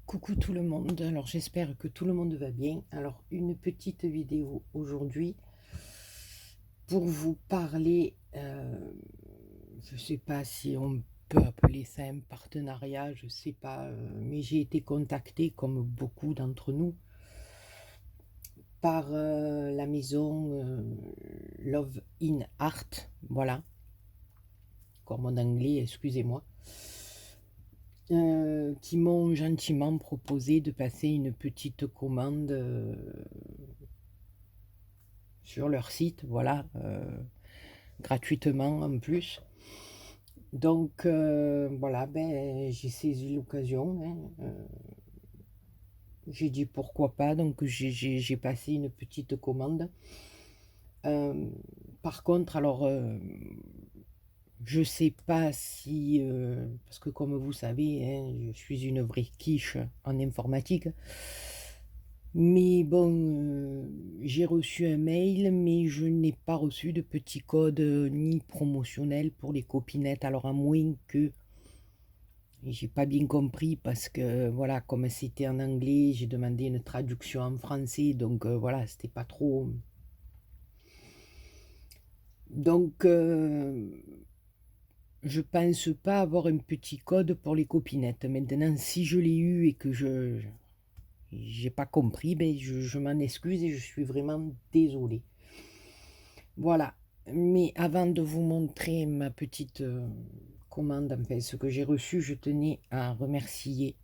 Coucou tout le monde, alors j'espère que tout le monde va bien. Alors une petite vidéo aujourd'hui pour vous parler, je ne sais pas si on peut appeler ça un partenariat, je ne sais pas, mais j'ai été contactée comme beaucoup d'entre nous par la maison Love in Art, voilà, comme en anglais, excusez-moi. Qui m'ont gentiment proposé de passer une petite commande sur leur site, voilà, gratuitement en plus. Donc voilà, ben, j'ai saisi l'occasion, hein, j'ai dit pourquoi pas, donc j'ai passé une petite commande. Par contre, alors, je sais pas si, parce que comme vous savez, hein, je suis une vraie quiche en informatique. Mais bon, j'ai reçu un mail, mais je n'ai pas reçu de petit code ni promotionnel pour les copinettes. Alors à moins que j'ai pas bien compris parce que voilà, comme c'était en anglais, j'ai demandé une traduction en français, donc voilà, c'était pas trop. Donc je pense pas avoir un petit code pour les copinettes. Maintenant, si je l'ai eu et que je j'ai pas compris, ben je m'en excuse et je suis vraiment désolée. Voilà, mais avant de vous montrer ma petite commande, enfin ce que j'ai reçu, je tenais à remercier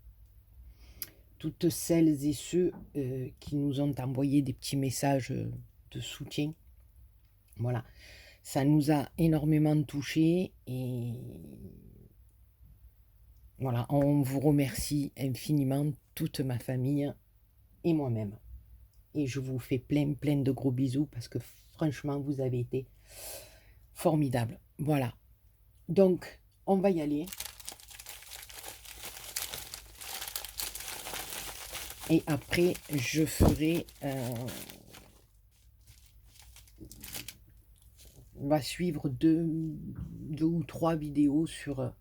toutes celles et ceux qui nous ont envoyé des petits messages de soutien. Voilà, ça nous a énormément touchés et voilà, on vous remercie infiniment, toute ma famille et moi-même. Et je vous fais plein de gros bisous parce que franchement, vous avez été formidables. Voilà. Donc, on va y aller. Et après, je ferai... on va suivre deux ou trois vidéos sur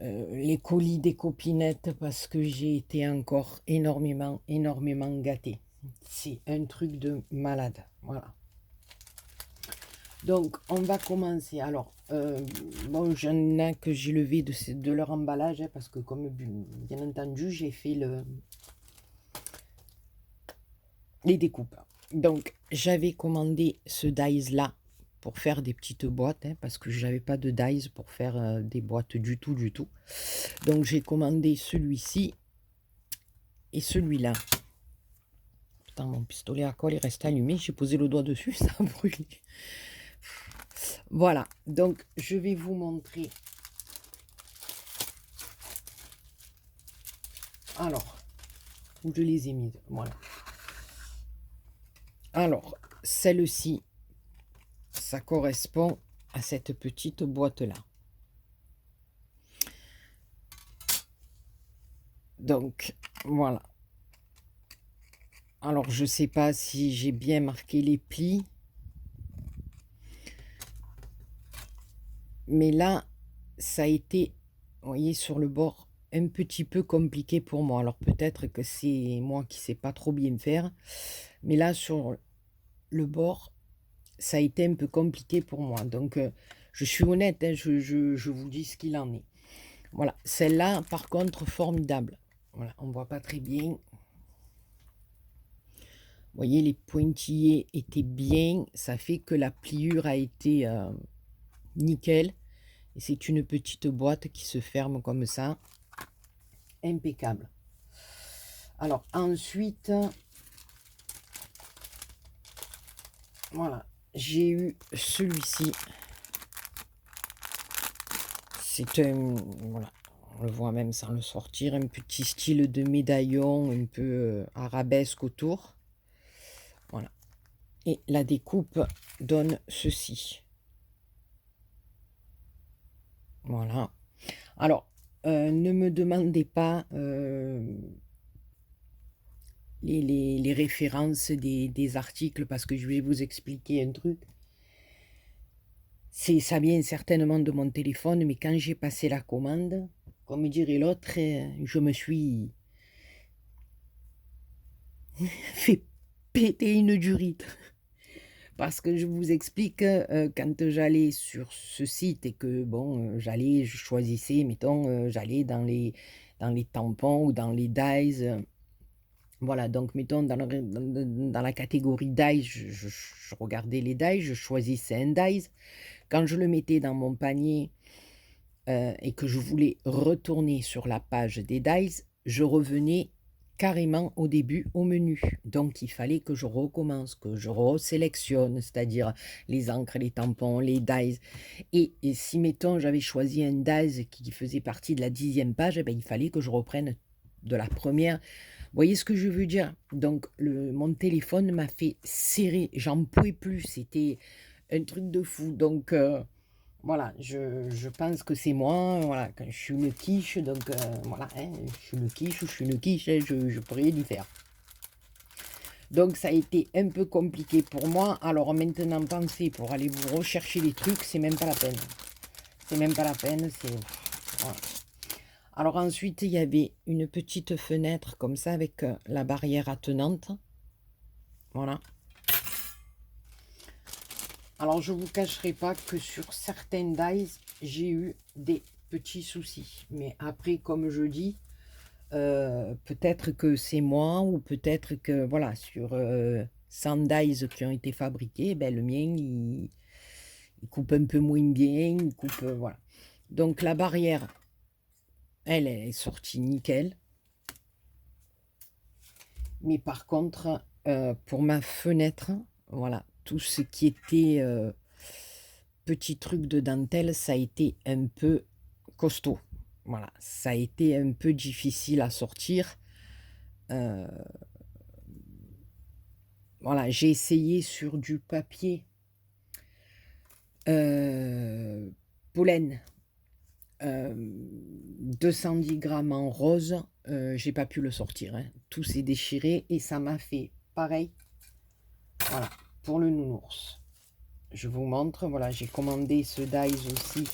les colis des copinettes parce que j'ai été encore énormément gâtée. C'est un truc de malade. Voilà. Donc, on va commencer. Alors, bon, j'en ai que j'ai levé de leur emballage, hein, parce que comme bien entendu, j'ai fait les découpes. Donc, j'avais commandé ce dies là pour faire des petites boîtes, hein, parce que j'avais pas de dies pour faire des boîtes du tout. Donc, j'ai commandé celui-ci et celui-là. Putain, mon pistolet à colle il reste allumé. J'ai posé le doigt dessus, ça a brûlé. Voilà, donc je vais vous montrer. Alors, où je les ai mises, voilà. Alors, celle-ci, ça correspond à cette petite boîte-là. Donc, voilà. Alors, je ne sais pas si j'ai bien marqué les plis. Mais là, ça a été, vous voyez, sur le bord, un petit peu compliqué pour moi. Alors, peut-être que c'est moi qui ne sais pas trop bien faire. Mais là, sur le bord, ça a été un peu compliqué pour moi. Donc, je suis honnête, hein, je vous dis ce qu'il en est. Voilà, celle-là, par contre, formidable. Voilà, on ne voit pas très bien. Vous voyez, les pointillés étaient bien. Ça fait que la pliure a été nickel. Et c'est une petite boîte qui se ferme comme ça. Impeccable. Alors, ensuite, voilà, j'ai eu celui-ci. C'est un, voilà, on le voit même sans le sortir, un petit style de médaillon un peu arabesque autour. Voilà. Et la découpe donne ceci. Voilà. Alors, ne me demandez pas les références des articles parce que je vais vous expliquer un truc. Ça vient certainement de mon téléphone, mais quand j'ai passé la commande, comme dirait l'autre, je me suis fait péter une durite. Parce que je vous explique, quand j'allais sur ce site et que bon, je choisissais, mettons, j'allais dans les tampons ou dans les dyes, voilà, donc mettons dans la catégorie dyes, je regardais les dyes, je choisissais un dyes. Quand je le mettais dans mon panier, et que je voulais retourner sur la page des dyes, je revenais carrément au début au menu. Donc il fallait que je recommence, que je resélectionne, c'est-à-dire les encres, les tampons, les dyes. Et si, mettons, j'avais choisi un dyes qui faisait partie de la 10e page, eh ben, il fallait que je reprenne de la première. Vous voyez ce que je veux dire? Donc mon téléphone m'a fait serrer, j'en pouvais plus, c'était un truc de fou. Donc voilà, je pense que c'est moi, voilà, quand je suis une quiche, donc voilà, hein, je suis une quiche ou je suis une quiche, hein, je peux rien y faire. Donc ça a été un peu compliqué pour moi. Alors maintenant, pensez, pour aller vous rechercher les trucs, c'est même pas la peine. C'est même pas la peine, c'est... Voilà. Alors ensuite, il y avait une petite fenêtre comme ça avec la barrière attenante. Voilà. Alors je ne vous cacherai pas que sur certaines dies, j'ai eu des petits soucis. Mais après, comme je dis, peut-être que c'est moi ou peut-être que, voilà, sur 100 dies qui ont été fabriqués, ben, le mien, il coupe un peu moins bien, il coupe, voilà. Donc la barrière, elle est sortie nickel. Mais par contre, pour ma fenêtre, voilà, tout ce qui était petit truc de dentelle, ça a été un peu costaud. Voilà, ça a été un peu difficile à sortir. Voilà, j'ai essayé sur du papier pollen, 210 grammes en rose, j'ai pas pu le sortir, hein. Tout s'est déchiré et ça m'a fait pareil. Voilà, pour le nounours. Je vous montre, voilà, j'ai commandé ce dies aussi.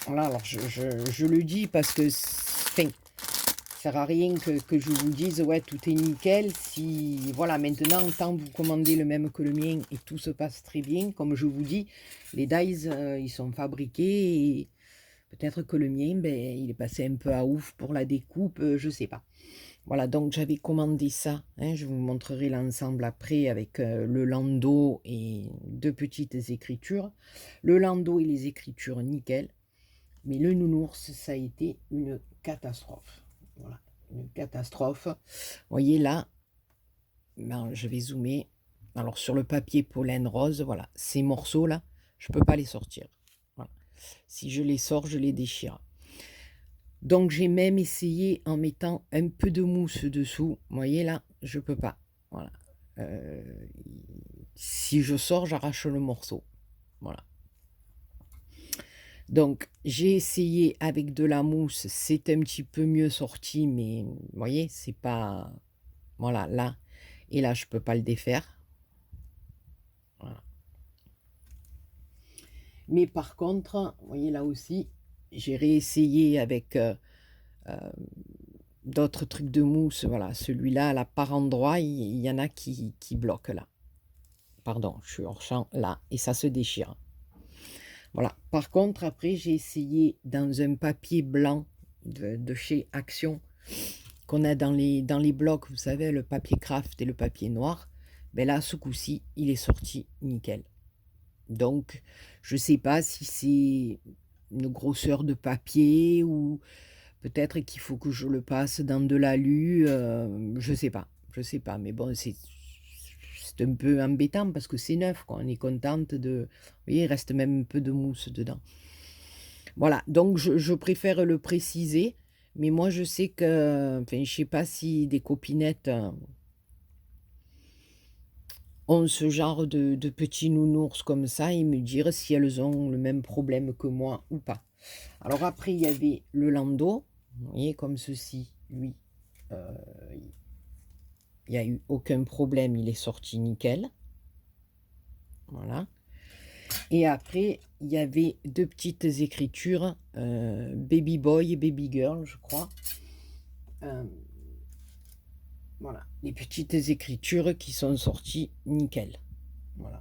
Voilà, alors je le dis parce que enfin, ça sert à rien que je vous dise ouais tout est nickel. Si voilà, maintenant tant vous commandez le même que le mien et tout se passe très bien, comme je vous dis, les dies ils sont fabriqués et peut-être que le mien ben, il est passé un peu à ouf pour la découpe, je sais pas. Voilà, donc j'avais commandé ça, hein, je vous montrerai l'ensemble après avec le landau et deux petites écritures. Le landau et les écritures nickel, mais le nounours, ça a été une catastrophe. Voilà, une catastrophe. Vous voyez là, ben, je vais zoomer. Alors sur le papier pollen rose, voilà, ces morceaux-là, je ne peux pas les sortir. Voilà. Si je les sors, je les déchire. Donc j'ai même essayé en mettant un peu de mousse dessous. Vous voyez là, je peux pas. Voilà. Euh, si je sors, j'arrache le morceau. Voilà. Donc j'ai essayé avec de la mousse, c'est un petit peu mieux sorti, mais vous voyez, c'est pas... Voilà, là. Et là, je peux pas le défaire. Voilà. Mais par contre, vous voyez là aussi, j'ai réessayé avec d'autres trucs de mousse. Voilà, celui-là, là, par endroit, il y en a qui bloquent là. Pardon, je suis hors champ là, et ça se déchire. Voilà. Par contre, après, j'ai essayé dans un papier blanc de chez Action, qu'on a dans les blocs, vous savez, le papier craft et le papier noir. Ben là, ce coup-ci, il est sorti nickel. Donc, je ne sais pas si c'est une grosseur de papier ou peut-être qu'il faut que je le passe dans de l'alu. Je sais pas. Je sais pas. Mais bon, c'est un peu embêtant parce que c'est neuf, quoi. On est contente de... Vous voyez, il reste même un peu de mousse dedans. Voilà, donc je préfère le préciser. Mais moi, je sais que... Enfin, je sais pas si des copinettes ont ce genre de petits nounours comme ça et me dire si elles ont le même problème que moi ou pas. Alors après, il y avait le landau. Vous voyez, comme ceci, lui, il n'y a eu aucun problème, il est sorti nickel. Voilà. Et après, il y avait deux petites écritures, Baby Boy et Baby Girl, je crois. Voilà, les petites écritures qui sont sorties nickel. Voilà.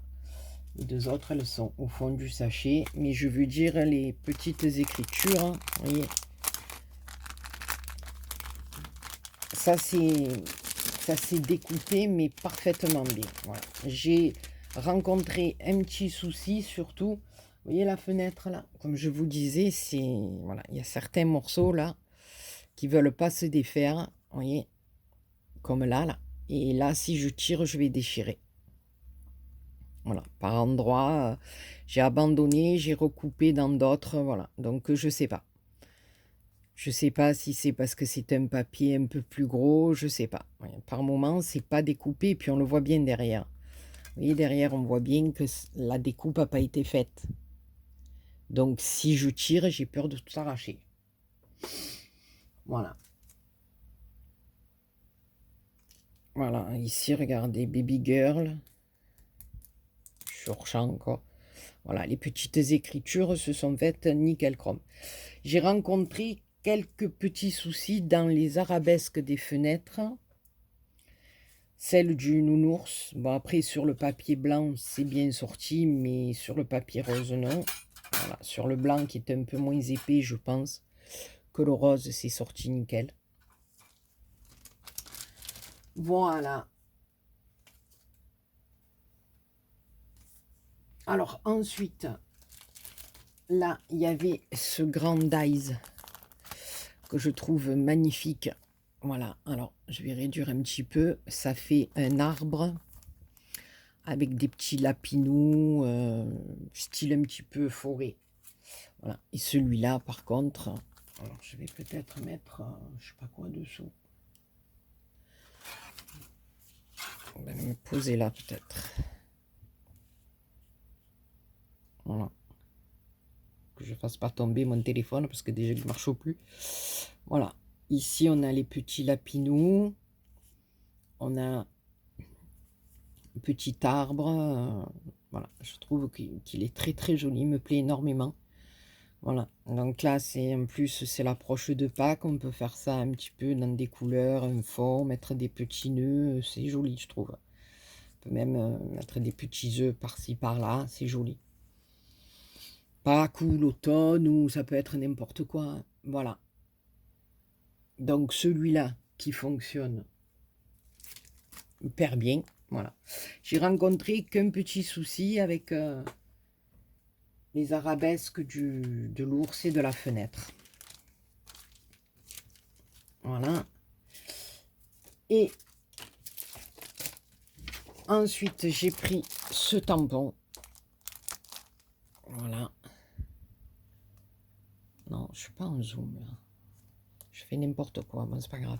Les deux autres, elles sont au fond du sachet. Mais je veux dire, les petites écritures, vous voyez, ça s'est découpé, mais parfaitement bien. Voilà. J'ai rencontré un petit souci, surtout, vous voyez la fenêtre là, comme je vous disais, voilà, il y a certains morceaux là qui veulent pas se défaire, vous voyez, comme là, et là, si je tire, je vais déchirer. Voilà, par endroits, j'ai abandonné, j'ai recoupé dans d'autres, voilà. Donc, je sais pas. Je sais pas si c'est parce que c'est un papier un peu plus gros, je sais pas. Ouais, par moment, c'est pas découpé, et puis on le voit bien derrière. Vous voyez, derrière, on voit bien que la découpe n'a pas été faite. Donc, si je tire, j'ai peur de tout arracher. Voilà. Voilà, ici, regardez, Baby Girl. Sur champ, quoi. Voilà, les petites écritures se sont faites nickel chrome. J'ai rencontré quelques petits soucis dans les arabesques des fenêtres. Celle du nounours. Bon, après, sur le papier blanc, c'est bien sorti, mais sur le papier rose, non. Voilà, sur le blanc, qui est un peu moins épais, je pense, que le rose, c'est sorti nickel. Voilà. Alors, ensuite, là, il y avait ce grand dies que je trouve magnifique. Voilà, alors, je vais réduire un petit peu. Ça fait un arbre avec des petits lapinous, style un petit peu forêt. Voilà, et celui-là, par contre, alors je vais peut-être mettre, je sais pas quoi dessous. On va me poser là, peut-être. Voilà. Que je fasse pas tomber mon téléphone, parce que déjà, il ne marche plus. Voilà. Ici, on a les petits lapinous. On a un petit arbre. Voilà, je trouve qu'il est très, très joli. Il me plaît énormément. Voilà, donc là, en plus, c'est l'approche de Pâques. On peut faire ça un petit peu dans des couleurs, un fond, mettre des petits nœuds. C'est joli, je trouve. On peut même mettre des petits œufs par-ci, par-là. C'est joli. Pâques ou l'automne, ou ça peut être n'importe quoi, hein. Voilà. Donc, celui-là qui fonctionne hyper bien. Voilà. J'ai rencontré qu'un petit souci avec les arabesques de l'ours et de la fenêtre. Voilà. Et ensuite, j'ai pris ce tampon. Voilà. Non, je suis pas en zoom là. Je fais n'importe quoi, bon, c'est pas grave.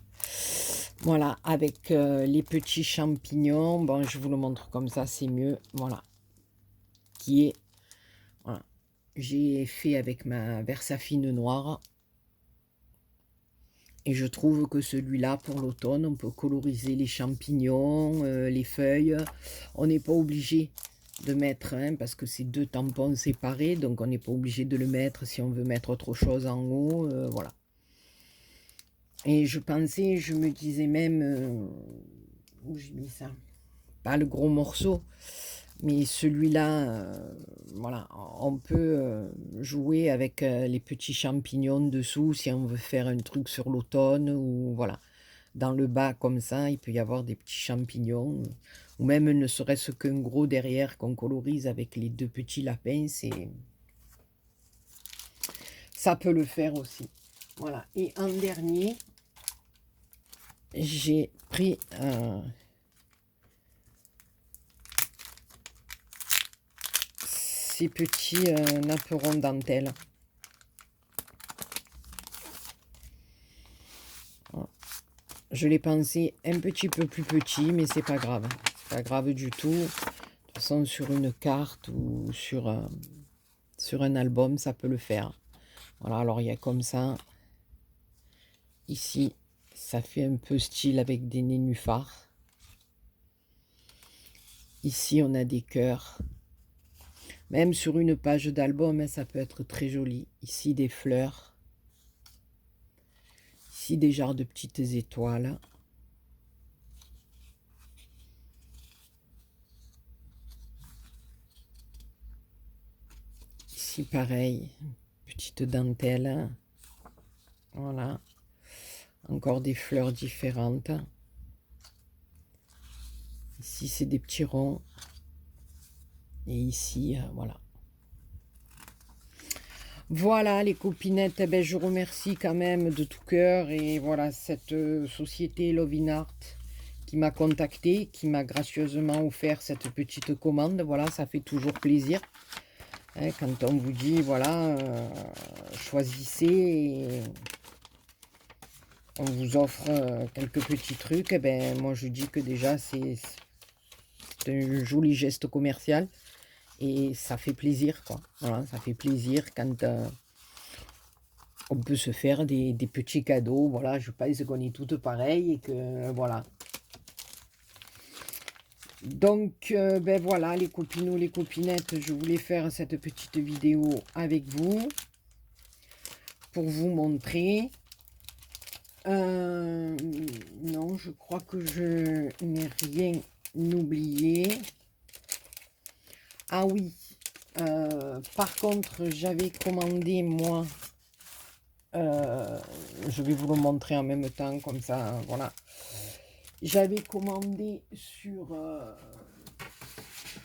Voilà, avec les petits champignons. Bon, je vous le montre comme ça, c'est mieux. Voilà. Qui est... Voilà. J'ai fait avec ma Versafine noire. Et je trouve que celui-là, pour l'automne, on peut coloriser les champignons, les feuilles. On n'est pas obligé de mettre, hein, parce que c'est deux tampons séparés, donc on n'est pas obligé de le mettre si on veut mettre autre chose en haut, voilà. Et je pensais, je me disais même, où j'ai mis ça? Pas le gros morceau, mais celui-là, voilà, on peut jouer avec les petits champignons dessous si on veut faire un truc sur l'automne, ou voilà. Dans le bas comme ça, il peut y avoir des petits champignons, ou même ne serait-ce qu'un gros derrière qu'on colorise avec les deux petits lapins, ça peut le faire aussi. Voilà, et en dernier, j'ai pris ces petits napperons dentelle. Je l'ai pensé un petit peu plus petit, mais c'est pas grave. C'est pas grave du tout. De toute façon, sur une carte ou sur un album, ça peut le faire. Voilà, alors il y a comme ça. Ici, ça fait un peu style avec des nénuphars. Ici, on a des cœurs. Même sur une page d'album, hein, ça peut être très joli. Ici, des fleurs. Ici, des genres de petites étoiles. Ici, pareil, petite dentelle. Voilà. Encore des fleurs différentes. Ici, c'est des petits ronds. Et ici, voilà. Voilà les copinettes, eh ben, je remercie quand même de tout cœur. Et voilà, cette société Love in Art qui m'a contacté, qui m'a gracieusement offert cette petite commande. Voilà, ça fait toujours plaisir. Hein, quand on vous dit, voilà, choisissez et on vous offre quelques petits trucs. Eh ben, moi, je dis que déjà, c'est un joli geste commercial. Et ça fait plaisir, quoi. Voilà, ça fait plaisir quand on peut se faire des petits cadeaux. Voilà, je pense qu'on est toutes pareilles et que, voilà. Donc, ben voilà, les copinous, les copinettes, je voulais faire cette petite vidéo avec vous pour vous montrer. Non, je crois que je n'ai rien oublié. Ah oui, par contre, j'avais commandé, moi, je vais vous le montrer en même temps, comme ça, voilà. J'avais commandé sur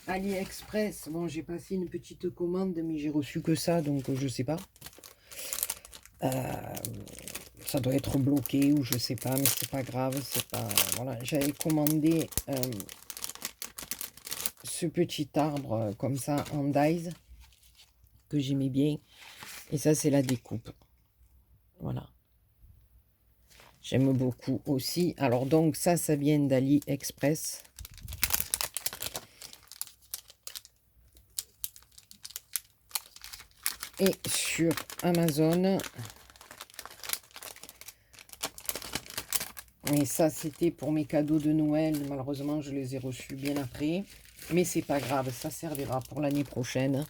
AliExpress. Bon, j'ai passé une petite commande, mais j'ai reçu que ça, donc je sais pas. Ça doit être bloqué ou je sais pas, mais c'est pas grave, c'est pas... Voilà, j'avais commandé ce petit arbre comme ça en dies que j'aimais bien. Et ça, c'est la découpe. Voilà. J'aime beaucoup aussi. Alors donc ça vient d'AliExpress. Et sur Amazon. Et ça, c'était pour mes cadeaux de Noël. Malheureusement, je les ai reçus bien après. Mais c'est pas grave, ça servira pour l'année prochaine.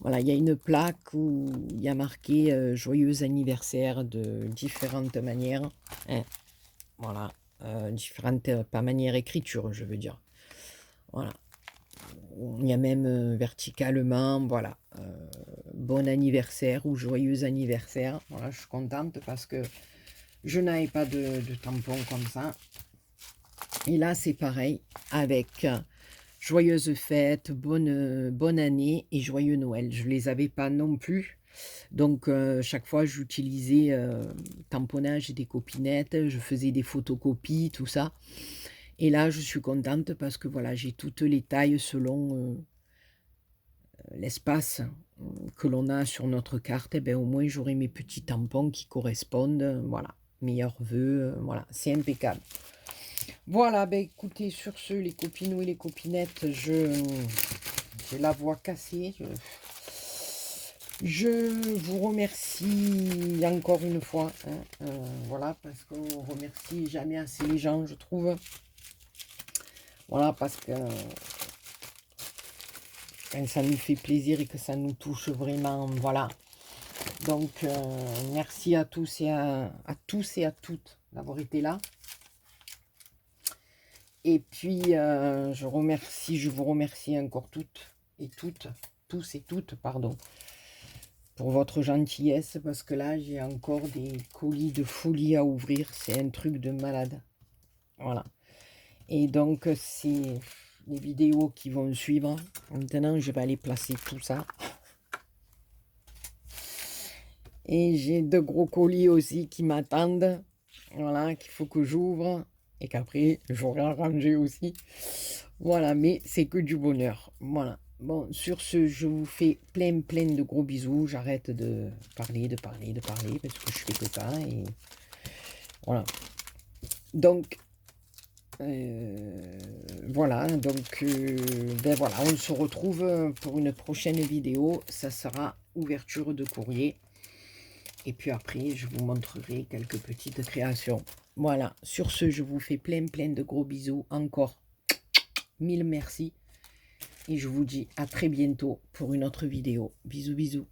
Voilà, il y a une plaque où il y a marqué joyeux anniversaire de différentes manières. Hein, voilà, différentes, pas manière écriture, je veux dire. Voilà. Il y a même verticalement, voilà, bon anniversaire ou joyeux anniversaire. Voilà, je suis contente parce que je n'avais pas de tampon comme ça. Et là, c'est pareil, avec joyeuses fêtes, bonne année et joyeux Noël. Je ne les avais pas non plus. Donc, chaque fois, j'utilisais tamponnage des copinettes, je faisais des photocopies, tout ça. Et là, je suis contente parce que voilà, j'ai toutes les tailles selon l'espace que l'on a sur notre carte. Et bien, au moins, j'aurai mes petits tampons qui correspondent. Voilà, meilleurs vœux, voilà, c'est impeccable. Voilà, ben écoutez, sur ce, les copinous et les copinettes, j'ai la voix cassée. Je vous remercie encore une fois. Hein, voilà, parce qu'on remercie jamais assez les gens, je trouve. Voilà, parce que quand ça nous fait plaisir et que ça nous touche vraiment, voilà. Donc, merci à tous et à tous et à toutes d'avoir été là. Et puis, je vous remercie encore tous et toutes, pardon, pour votre gentillesse, parce que là, j'ai encore des colis de folie à ouvrir. C'est un truc de malade. Voilà. Et donc, c'est les vidéos qui vont suivre. Maintenant, je vais aller placer tout ça. Et j'ai de gros colis aussi qui m'attendent. Voilà, qu'il faut que j'ouvre. Et qu'après, j'aurai à ranger aussi. Voilà, mais c'est que du bonheur. Voilà. Bon, sur ce, je vous fais plein de gros bisous. J'arrête de parler, parce que je fais que ça. Et voilà. Donc, voilà. Donc, ben voilà, on se retrouve pour une prochaine vidéo. Ça sera ouverture de courrier. Et puis après, je vous montrerai quelques petites créations. Voilà, sur ce, je vous fais plein de gros bisous. Encore, mille merci. et je vous dis à très bientôt pour une autre vidéo. Bisous bisous.